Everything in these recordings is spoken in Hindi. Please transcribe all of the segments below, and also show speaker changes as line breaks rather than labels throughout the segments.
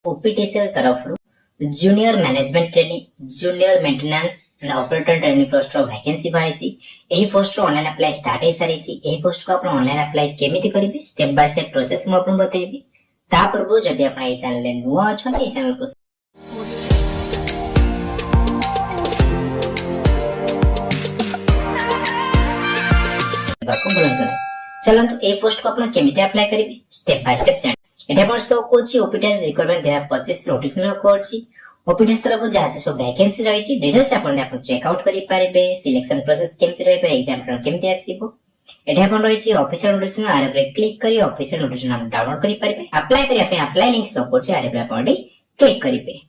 ओपीटीसीएल तरफ junior management training junior maintenance and operator training post रो वैकेंसी बाहरी एही पोस्ट रो ऑनलाइन अप्लाई स्टार्ट हो सारी एही पोस्ट को आपण ऑनलाइन अप्लाई केमिति करिवे स्टेप बाय स्टेप प्रोसेस मु आपन बतेबी ता पूर्व जदि आपण ए चैनल ले नुवा अछन ए चैनल को चलंतु ए पोस्ट को आपण केमिति अप्लाई करिवे स्टेप बाय स्टेप चैनल एटा पर सो कोची ओपीटीएस रिक्वायरमेंट 2025 नोटिस में कोची ओपीटीएस तरफ जहाँ सब वैकेंसी रही डिटेल्स आपन चेकआउट करि पारिबे सिलेक्शन प्रोसेस केमति रहबे एग्जाम पर केमति आसीबो एटा आपन रही ऑफिशियल नोटिस आर रे क्लिक करी ऑफिशियल नोटिस हम डाउनलोड करि पारिबे अप्लाई करिया पे अप्लाई लिंक सो कोची आर रे आपन क्लिक करिबे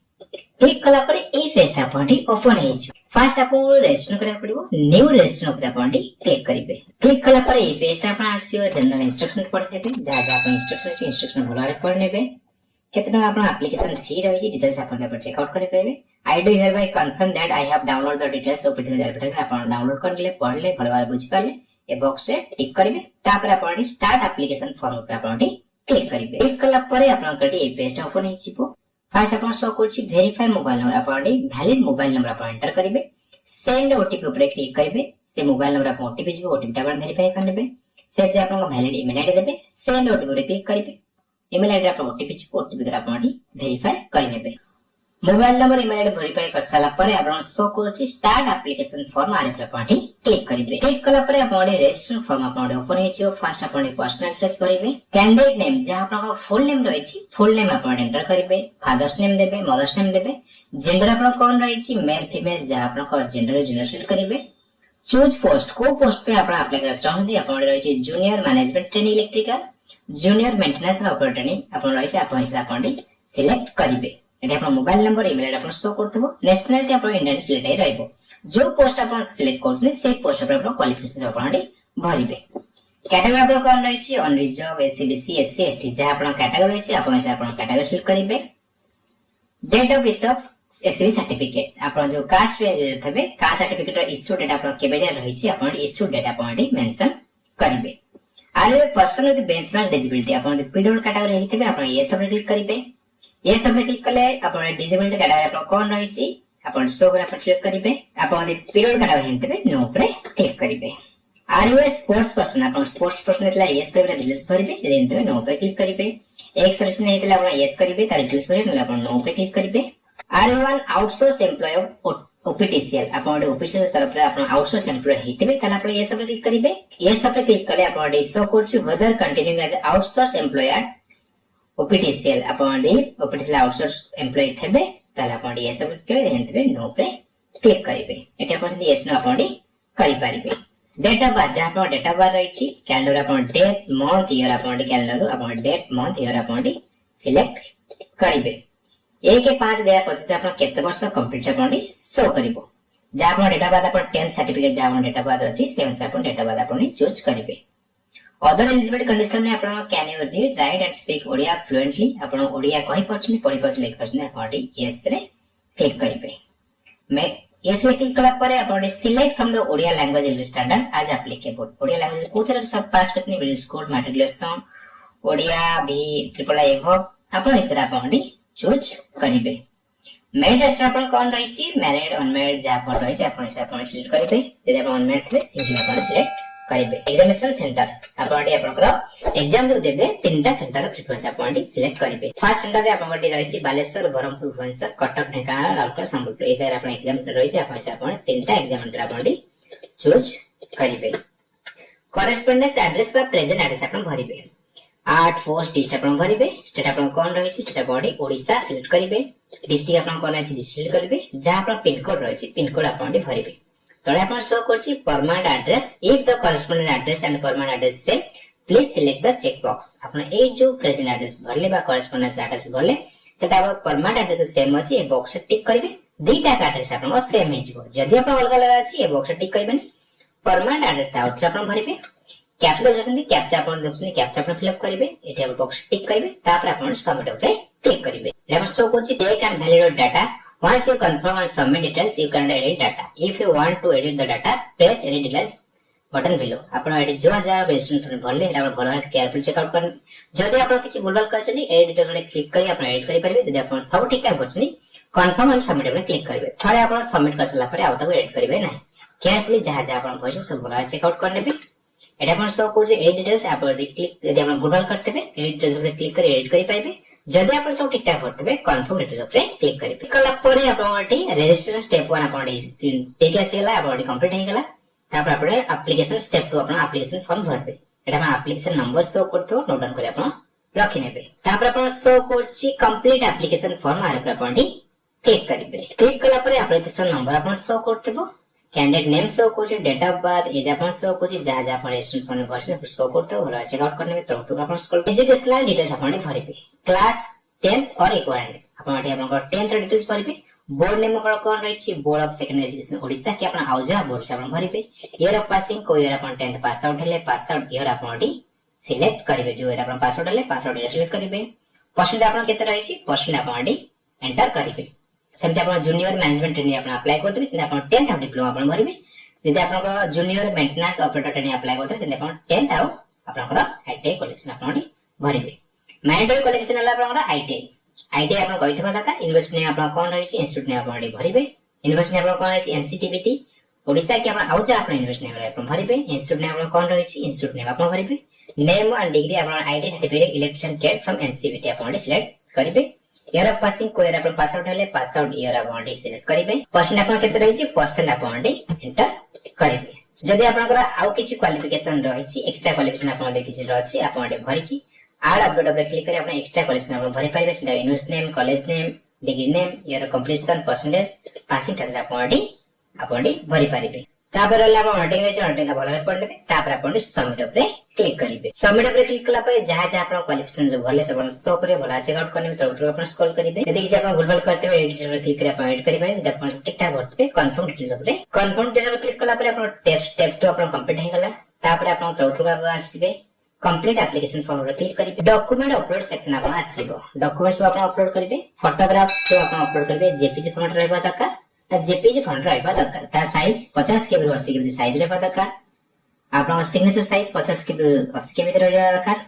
क्लिक कला पर ए पेज आपन ओपन हे छै फर्स्ट आपन रजिस्टर करिया पड़िबो न्यू रजिस्टर पर आपन क्लिक करिबे क्लिक कला पर ए पेज आपन आसीयो जनरल इंस्ट्रक्शन पढ़ देबे जहाँ आपन इंस्ट्रक्शन भलारे पढ़ नेबे केतना आपन एप्लीकेशन फी रही छै डिटेल्स आपन पर चेकआउट करि पाबे I do hereby confirm that I have download the details of OPTS आपन डाउनलोड कर ले पढ़ ले भलवार बुझ पाले ए बॉक्स से टिक करिवे तापर आपन स्टार्ट एप्लीकेशन फॉर्म पर आपन क्लिक करिवे क्लिक कला पर आपन कटी ए पेज ओपन हे छिपो फर्स्ट आपन शो करछि वेरीफाई मोबाइल नंबर आपन वैलिड मोबाइल नंबर आपन एंटर करिवे सेंड ओटीपी ऊपर क्लिक करिवे से मोबाइल नंबर आपन ओटीपी जो ओटीपी आपन वेरीफाई कर नेबे से आपन वैलिड ईमेल आईडी देबे सेंड ओटीपी ऊपर क्लिक करिवे ईमेल आईडी आपन ओटीपी द्वारा आपन वेरीफाई कर नेबे mobile number email ID verify कर साला पर आपन शो करछि स्टार्ट एप्लीकेशन फॉर्म आरे पर आपन क्लिक करिवे क्लिक कला पर आपन रजिस्ट्रेशन फॉर्म आपन ओपन हेछि फर्स्ट आपन पर्सनल डिटेल्स भरिवे कैंडिडेट नेम जहां आपन फुल नेम रहिछि फुल नेम आपन एंटर करिवे फादर्स नेम देबे मदर्स नेम देबे जेंडर आपन कोन रहिछि मेल फीमेल जहां आपन जेंडर जनरेट करिवे चूज पोस्ट को पोस्ट पे आपन अप्लाई कर चाहंदी आपन रहिछि junior management training electrical junior maintenance operator training आपन रहिछि आपन सिलेक्ट करिवे एटा आपन मोबाइल नंबर ईमेल आईडी आपन शो करथबो नेशनलिटी आपन इंडियन सिलेक्ट रहइबो जो पोस्ट आपन सिलेक्ट करछनी से पोस्ट पर आपन क्वालिफिकेशन आपन भरिबे कैटेगरी आपन कोन रहिछि unreserve SC BC SC ST जहां आपन कैटेगरी रहिछि आपन कैटेगरी सिलेक्ट करिवे date of issue of SC certificate आपन जो कास्ट रेंज थबे कास्ट सर्टिफिकेट इश्यू डेट आपन केबे रहिछि आपन इश्यू डेट आपन मेंशन करिवे आरे पर्सन विथ बेंचमार्क डिसेबिलिटी आपन पीडब्ल्यू कैटेगरी हेतिबे आपन ये सब क्लिक करिवे ये सब क्लिक कले आपन डिसेबिलिटी कैटेगरी आपन कोन रहिछि आपन शो पर आपन चेक करिवे आपन पीडब्ल्यू कैटेगरी हेतिबे नो पर क्लिक करिवे आर यू स्पोर्ट्स पर्सन आपन स्पोर्ट्स पर्सन हेतला यस पर डिटेल्स भरिवे हेतिबे नो पर क्लिक करिवे एक्स सर्विस हेतला आपन यस करिवे तार डिटेल्स भरिवे आपन नो पर क्लिक करिवे are you one outsource employ of OPTCL आपन ऑफिशियल तरफ रे आपन आउटसोर्स एम्प्लॉय हेतिबे ताला आपन ये सब क्लिक करिवे ये सब क्लिक कले आपन शो करछि whether continuing as outsource employ at OPTCL आपन ओपीटीसीएल आउटसोर्स एम्प्लॉय थेबे ताला आपन ये सब हेतिबे नो पे क्लिक करिवे एटा अपन यस नो आपन करि पारिबे डेट ऑफ बर्थ आपन डेट ऑफ बर्थ रहिछि कैलेंडर आपन डेट मंथ ईयर आपन कैलेंडर आपन डेट मंथ ईयर आपन सिलेक्ट करिवे 1/5/2025 आपन केते वर्ष कंप्लीट आपन शो करिवो जा आपन डेट ऑफ बर्थ आपन 10 सर्टिफिकेट जा आपन डेट ऑफ बर्थ अछि से अनुसार आपन डेट ऑफ बर्थ आपन चूज करिवे अदर एलिजिबिलिटी कंडीशन में आपन can you read write and speak Odia fluently आपन ओडिया कहि परछनी पढि परछनी लिख परछनी आपन यस रे क्लिक करिवे मैं यस रे क्लिक कला परे आपन select from the Odia language English standard as applicable Odia language कोथर सब पास करनी मिडिल स्कूल मैट्रिकुलेशन ओडिया भी ट्रिपल आई एभव आपन इसरा आपन चूज करिवे मैरिड स्टेटस आपन कोन रहिछि मैरिड अनमैरिड जा आपन रहिछि आपन से आपन सिलेक्ट करिवे यदि आपन अनमैरिड थे सिंगल आपन सिलेक्ट करिवे एग्जामिनेशन सेंटर आपन आपनकर एग्जाम जो देबे तीनटा सेंटर प्रिफरेंस आपन सिलेक्ट करिवे फर्स्ट सेंटर रे आपन रहिछि बालेश्वर बरहमपुर भुवनेश्वर कटक ढेंकानाल राउरकेला संबलपुर ए जाय आपन एग्जाम रहिछि आपन तीनटा एग्जाम आपन चूज करिवे करेस्पोंडेंस एड्रेस का प्रेजेंट एड्रेस आपन भरिवे आर्ट पोस्ट डिस्ट्रिक्ट आपन भरिवे स्टेट आपन कोन रहिछि स्टेट बॉडी ओडिसा सिलेक्ट करिवे डिस्ट्रिक्ट आपन कोन अछि डिस्ट्रिक्ट करिवे जहां आपन पिन कोड रहिछि पिन कोड आपन भरिवे तळे आपन शो करछि permanent address if the corresponding address and permanent address same please select the check box आपन ए जो प्रेजेंट एड्रेस भरले बा करेस्पोंडेंस एड्रेस भरले सेटा आपन परमानेंट एड्रेस सेम अछि ए बॉक्स से टिक करिवे दुईटा एड्रेस आपन सेम हेजिवो जदि आपन अलग अलग अछि ए बॉक्स से टिक करिवेनी परमानेंट एड्रेस आउट आपन भरिवे कैप्चा दउछन्ती कैप्चा आपन दउछन्ती कैप्चा आपन फिल अप करिवे एटा बॉक्स टिक करिवे तापर आपन सबमिट ऊपर क्लिक करिवे एटा शो करछि take and validate data once you confirm and submit details you can edit data if you want to edit the data press edit details button below आपण एडी जो जा रेजिस्ट्रेशन फॉर्म भरले एटा आपण भरवा केयरफुल चेक आउट करन जदि आपण किछि भूलभाल करछनी एडिटर रे क्लिक करी आपण एडिट करि परिबे जदि आपण सब ठीक ठाक करछनी कंफर्म एंड सबमिट रे क्लिक करिवे थरे आपण सबमिट करसला परे आ ताको एडिट करिवे नै केयरफुली जहा जहा आपण भइछ सब भरवा चेक आउट करनेबे एटा आपण सब को जे एडिटर्स आपण क्लिक जदि आपण भूलभाल करतेबे एडिटर्स रे क्लिक करी एडिट करि पाइबे जदि आपण सब ठीक ठाक करतेबे कंफर्म डिटेल्स रे क्लिक करिवे कला परे आपण रजिस्ट्रेशन स्टेप 1 आपण ठीक आसीला आपण कंप्लीट हे गेला तापर आपण एप्लीकेशन स्टेप 2 आपण एप्लीकेशन फॉर्म भरबे एटा आपण एप्लीकेशन नंबर शो करतो नोट डाउन करी आपण रखि नेबे तापर आपण शो करछि कंप्लीट एप्लीकेशन फॉर्म आरे पर आपण क्लिक करिवे क्लिक कला परे एप्लीकेशन नंबर आपण शो करतबो कैंडिडेट नेम शो करछि डेट ऑफ बर्थ एज आपण शो करछि जहा जहा आपण रजिस्ट्रेशन फॉर्म भरछि शो करतो और चेक आउट करने में तो आपण स्कूल एजुकेशनल डिटेल्स आपण भरबे क्लास 10th और इक्विवेलेंट आपण एटी आपण 10th डिटेल्स भरबे बोर्ड नेम आपण कोन रहिछि board of secondary education Odisha के आपण आउजा बोर्ड से आपण भरिबे ईयर ऑफ पासिंग को ईयर आपण 10th पास आउट हेले पास आउट ईयर आपण सिलेक्ट करिवे जो ईयर आपण पास आउट हेले पास आउट ईयर सिलेक्ट करिवे परसेंट आपण केते रहिछि परसेंट आपण एंटर करिवे सेमते आपण जूनियर मैनेजमेंट ट्रेनिंग आपण अप्लाई करतबे से आपण 10th आउट डिप्लोमा आपण भरिबे जदि आपण junior maintenance operator training apply करतबे से आपण 10th आउट आपण आईटीआई क्वालिफिकेशन आपण भरिबे मैंडेटरी क्वालिफिकेशन हला आपण आईटीआई आपण कहिथबा दरकार यूनिवर्सिटी नेम आपण कोन रहिछि इंस्टीट्यूट नेम आपण भरिबे यूनिवर्सिटी नेम आपण कोन रहिछि एनसीटीबीटी ओडिसा के आपण आउजा आपण यूनिवर्सिटी नेम आपण भरिबे इंस्टीट्यूट नेम आपण कोन रहिछि इंस्टीट्यूट नेम आपण भरिबे नेम एंड डिग्री आपण आईटी सर्टिफिकेट इलेक्ट्रिशियन कैड फ्रॉम एनसीबीटी आपण सिलेक्ट करिबे ईयर ऑफ पासिंग को ईयर आपण पास आउट हेले पास आउट ईयर आपण सिलेक्ट करिबे परसेंट आपण केते रहिछि परसेंट आपण एंटर करिबे जदि आपनकर आउ किछि क्वालिफिकेशन रहिछि एक्स्ट्रा क्वालिफिकेशन आपण किछि रहछि आपण भरिकी आड अपडेट पर क्लिक करी आपण एक्स्ट्रा क्वालिफिकेशन आपण भरि पाइबे सेटा university name college name degree name year completion percentage passing class आपण भरि पारिबे तापर हला आपण हटिंग रे हटिंग भरले पडले तापर आपण सबमिट पर क्लिक करिवे सबमिट पर क्लिक कला पर जहा जहा आपण क्वालिफिकेशन जो भरले सब शो करे भला चेक आउट करने में तो आपण स्क्रॉल करिवे यदि कि आपण भूलभाल करते हो एडिटर पर क्लिक करी आपण एडिट करिवे जब आपण ठीक ठाक करते कंफर्म डिटेल्स पर क्लिक कला पर आपण स्टेप 2 आपण कंप्लीट हे गला तापर आपण तो आसीबे कंप्लीट एप्लीकेशन फॉर्म रे क्लिक करिवे डॉक्यूमेंट अपलोड सेक्शन आपण आसीबो डॉक्यूमेंट्स आपण अपलोड करिवे फोटोग्राफ जो आपण अपलोड करिवे जेपीजी फॉर्मेट रहबा दरकार ता जेपीजी फॉर्मेट रहबा दरकार ता साइज 50 केबी 80 केबी साइज रहबा दरकार आपण सिग्नेचर साइज 50 केबी 80 केबी रहबा दरकार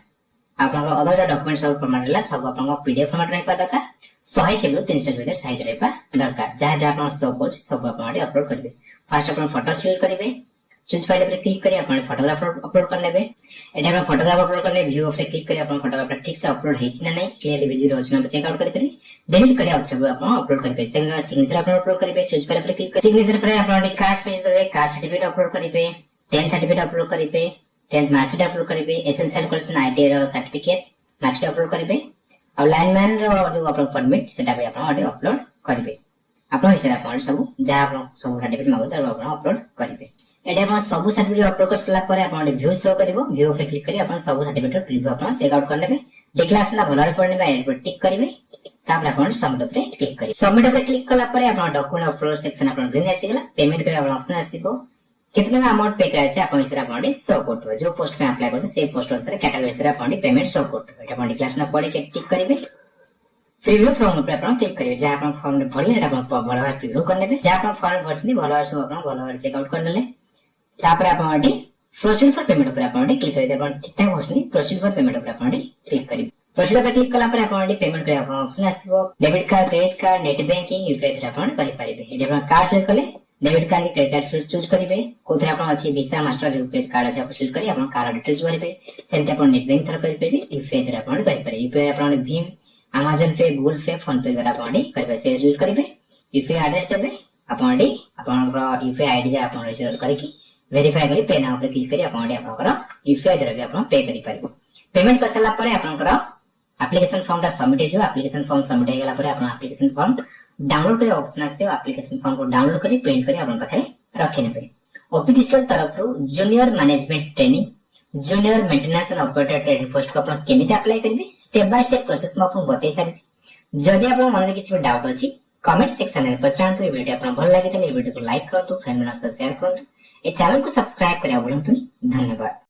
आपण अदर डॉक्यूमेंट्स सब फॉर्मेट ला सब आपण पीडीएफ फॉर्मेट रहबा दरकार 100 केबी 300 केबी साइज रहबा दरकार जहा जहा आपण सब आपण अपलोड करिवे फर्स्ट आपण फोटो सिलेक्ट करिवे चूज फाइल पर क्लिक करी अपन फोटोग्राफ अपलोड कर लेबे एटा अपन फोटोग्राफ अपलोड करने व्यू ऑफ क्लिक करी अपन फोटोग्राफ ठीक से अपलोड हेछि ना नै क्लियरली विजिबल होछि ना चेक आउट करी डिलीट करी अपन अपलोड करिबे सिग्नेचर अपन अपलोड करिबे चूज फाइल पर क्लिक करी सिग्नेचर पर अपन कास्ट पेज दे कास्ट सर्टिफिकेट अपलोड करिबे 10th सर्टिफिकेट अपलोड करिबे 10th मार्कशीट अपलोड करिबे एसेंशियल क्वालिफिकेशन आईटी रो सर्टिफिकेट मार्कशीट अपलोड करिबे और लाइनमैन रो जो अपन परमिट सेटा भी अपन अपलोड करिबे अपन हिसाब अपन सब जहा अपन सब सर्टिफिकेट मागो अपन अपलोड करिबे एटा अपन सब सर्टिफिकेट अपलोड करसला परे अपन व्यू शो करबो व्यू पे क्लिक करी अपन सब सर्टिफिकेट प्रीव्यू अपन चेक आउट कर लेबे डिक्लेरेशन भलरे पडनेबा एड पर टिक करिवे तापर अपन सबमिट पे क्लिक करी सबमिट पे क्लिक कला परे अपन डॉक्यूमेंट अपलोड सेक्शन अपन ग्रीन आसीगला पेमेंट करे अपन ऑप्शन आसीबो कितना अमाउंट पे करे से अपन हिसाब अपन शो करतो जो पोस्ट पे अप्लाई करछे से पोस्ट अनुसार कैटेगरी से अपन पेमेंट शो करतो एटा अपन डिक्लेरेशन पड़े के टिक करिवे प्रीव्यू फॉर्म पे अपन क्लिक करिवे जहा अपन फॉर्म भरले एटा अपन भलरे प्रीव्यू कर लेबे जहा अपन फॉर्म भरछनी भलरे सब अपन भलरे चेक आउट कर लेले तापर आपण प्रोसीड फॉर पेमेंट पर आपण क्लिक करिवे आपण ठीक ठाक होसनी प्रोसीड फॉर पेमेंट पर आपण क्लिक करिवे प्रोसीड पर क्लिक कला पर आपण पेमेंट करे आपण ऑप्शन आसीबो debit card credit card net banking UPI से आपण करि परिबे एडी आपण कार्ड सिलेक्ट करले डेबिट कार्ड के क्रेडिट कार्ड चूज करिवे कोथरे आपण अछि वीसा मास्टर यूपीआई कार्ड अछि आपण सिलेक्ट करी आपण कार्ड डिटेल्स भरिबे सेंते आपण नेट बैंक थर करि परिबे यूपीआई से आपण करि परिबे यूपीआई आपण भीम अमेज़न पे गूगल पे फोन पे द्वारा आपण करिबे से यूज करिबे यूपीआई एड्रेस देबे आपण यूपीआई आईडी आपण रजिस्टर करिकि वेरीफाई करी पे नाउ पर क्लिक करी आपण यूपीआई द्वारा भी आपण पे करि परिबो पेमेंट करसला परे आपण एप्लीकेशन फॉर्म ता सबमिट हेजो एप्लीकेशन फॉर्म सबमिट हेगला परे आपण एप्लीकेशन फॉर्म डाउनलोड करे ऑप्शन आसे एप्लीकेशन फॉर्म को डाउनलोड करी प्रिंट करी आपण पाखरे रखि नेबे ओपीटीसीएल तरफ रो junior management training junior maintenance and operator training post को आपण केमिति अप्लाई करिवे स्टेप बाय स्टेप प्रोसेस म आपण बतै सारि जदि आपण मन रे किछि डाउट अछि कमेंट सेक्शन में पछांतु ए वीडियो आपण भल लागितले ए वीडियो को लाइक करतु फ्रेंड मन से शेयर करतु ए चैनल को सब्सक्राइब करिया बोलंतु धन्यवाद।